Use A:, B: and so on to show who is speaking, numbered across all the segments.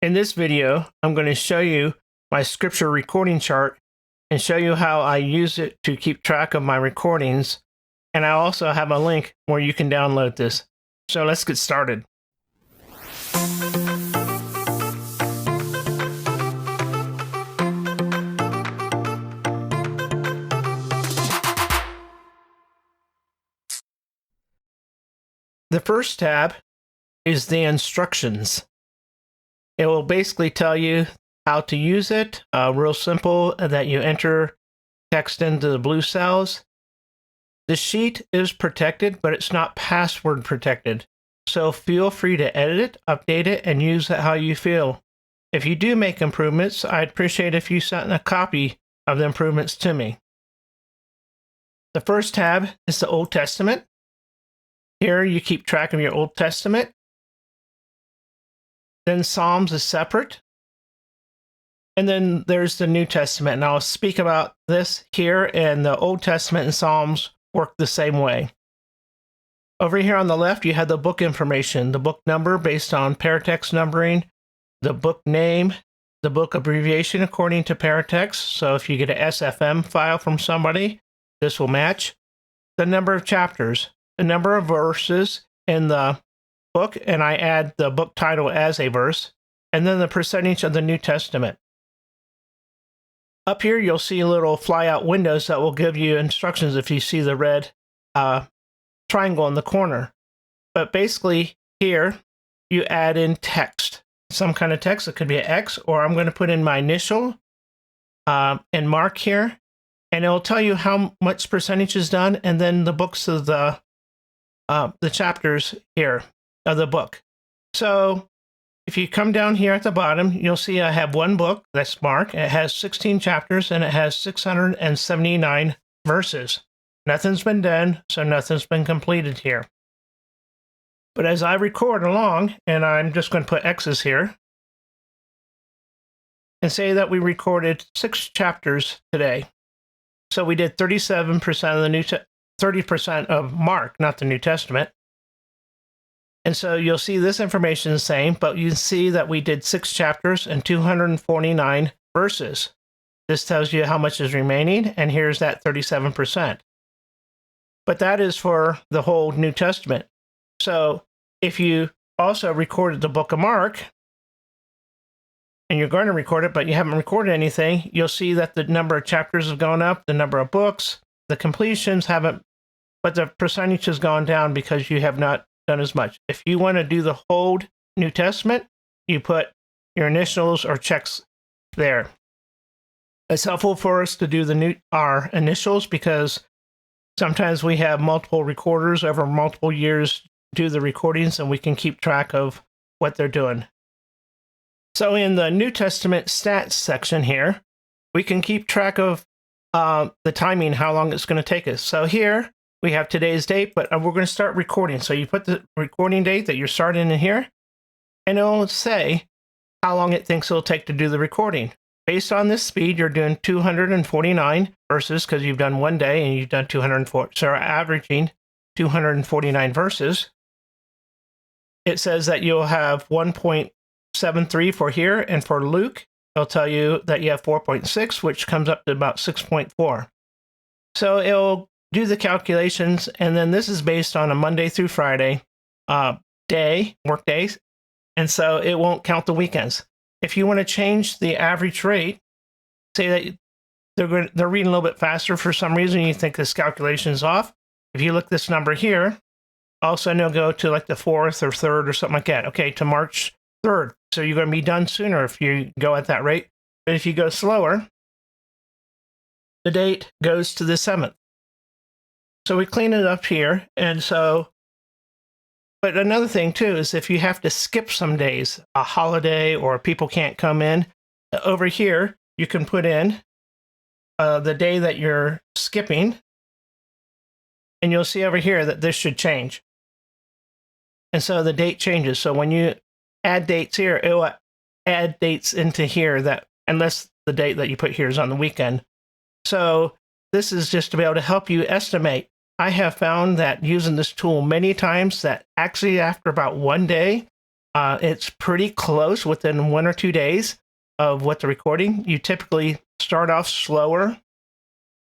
A: In this video, I'm going to show you my scripture recording chart and show you how I use it to keep track of my recordings. And I also have a link where you can download this. So let's get started. The first tab is the instructions. It will basically tell you how to use it. Real simple, that you enter text into the blue cells. The sheet is protected, but it's not password protected. So feel free to edit it, update it, and use it how you feel. If you do make improvements, I'd appreciate if you sent a copy of the improvements to me. The first tab is the Old Testament. Here you keep track of your Old Testament. Then Psalms is separate. And then there's the New Testament. And I'll speak about this here, and the Old Testament and Psalms work the same way. Over here on the left, you have the book information, the book number based on Paratext numbering, the book name, the book abbreviation according to Paratext. So if you get an SFM file from somebody, this will match. The number of chapters, the number of verses in the book, and I add the book title as a verse, and then the percentage of the New Testament. Up here, you'll see little fly-out windows that will give you instructions if you see the red triangle in the corner. But basically, here, you add in text, some kind of text. It could be an X, or I'm going to put in my initial and mark here, and it'll tell you how much percentage is done, and then the books of the chapters here of the book. So if you come down here at the bottom, you'll see I have one book that's marked. It has 16 chapters and it has 679 verses. Nothing's been done, so nothing's been completed here. But as I record along, and I'm just going to put X's here, and say that we recorded 6 chapters today. So we did 37% of the 30% of Mark, not the New Testament. And so you'll see this information is the same, but you can see that we did 6 chapters and 249 verses. This tells you how much is remaining, and here's that 37%. But that is for the whole New Testament. So if you also recorded the book of Mark, and you're going to record it, but you haven't recorded anything, you'll see that the number of chapters have gone up, the number of books, the completions haven't, but the percentage has gone down because you have not done as much. If you want to do the whole New Testament, you put your initials or checks there. It's helpful for us to do our initials because sometimes we have multiple recorders over multiple years do the recordings, and we can keep track of what they're doing. So in the New Testament stats section here, we can keep track of the timing, how long it's going to take us. So here we have today's date, but we're going to start recording. So you put the recording date that you're starting in here, and it'll say how long it thinks it'll take to do the recording. Based on this speed, you're doing 249 verses because you've done one day and you've done 204. So we're averaging 249 verses. It says that you'll have 1.73 for here, and for Luke, it'll tell you that you have 4.6, which comes up to about 6.4. So it'll do the calculations, and then this is based on a Monday through Friday work days, and so it won't count the weekends. If you want to change the average rate, say that they're reading a little bit faster for some reason, you think this calculation is off. If you look this number here, all of a sudden it'll go to like the 4th or 3rd or something like that. Okay, to March 3rd. So you're going to be done sooner if you go at that rate. But if you go slower, the date goes to the 7th. So we clean it up here. And so, but another thing too is if you have to skip some days, a holiday or people can't come in, over here, you can put in the day that you're skipping. And you'll see over here that this should change. And so the date changes. So when you add dates here, it will add dates into here that, unless the date that you put here is on the weekend. So this is just to be able to help you estimate. I have found that using this tool many times that actually after about one day, It's pretty close within 1 or 2 days of what the recording. You typically start off slower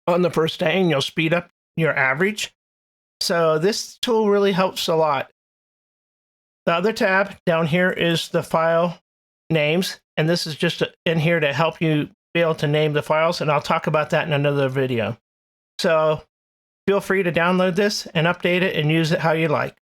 A: on the first day and you'll speed up your average. So this tool really helps a lot. The other tab down here is the file names, and this is just in here to help you be able to name the files, and I'll talk about that in another video. So feel free to download this and update it and use it how you like.